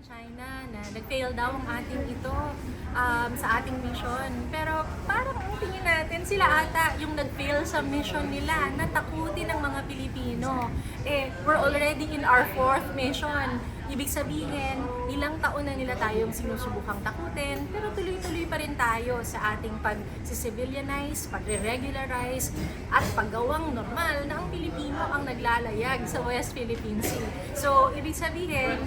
ng China na nag-fail daw ang ating ito sa ating mission. Pero parang ang tingin natin, sila ata yung nag-fail sa mission nila na takutin ng mga Pilipino. We're already in our 4th mission. Ibig sabihin, ilang taon na nila tayong sinusubukang takutin, pero tuloy-tuloy pa rin tayo sa ating pag-civilianize, pag-regularize, at paggawang normal na ang Pilipino ang naglalayag sa West Philippine Sea. So, ibig sabihin,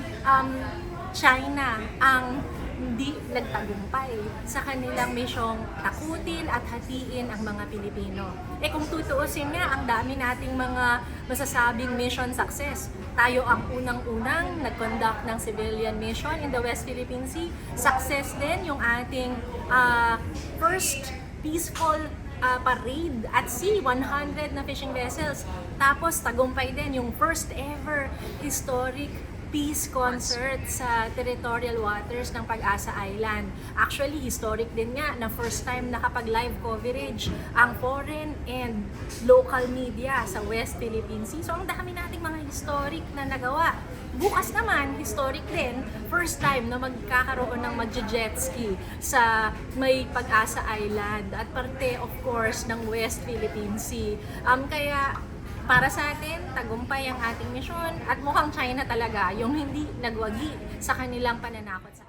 China ang hindi nagtagumpay sa kanilang misyong takutin at hatiin ang mga Pilipino. Kung tutuusin nga, ang dami nating mga masasabing mission success. Tayo ang unang-unang nag-conduct ng civilian mission in the West Philippine Sea. Success din yung ating first peaceful parade at sea, 100 na fishing vessels. Tapos tagumpay din yung first ever historic peace concert sa territorial waters ng Pag-asa Island. Actually, historic din nga na first time nakapag-live coverage ang foreign and local media sa West Philippine Sea. So, ang dami nating mga historic na nagawa. Bukas naman, historic din, first time na magkakaroon ng mag-jet ski sa may Pag-asa Island at parte, of course, ng West Philippine Sea. Kaya, para sa atin, tagumpay ang ating misyon at mukhang China talaga yung hindi nagwagi sa kanilang pananakot sa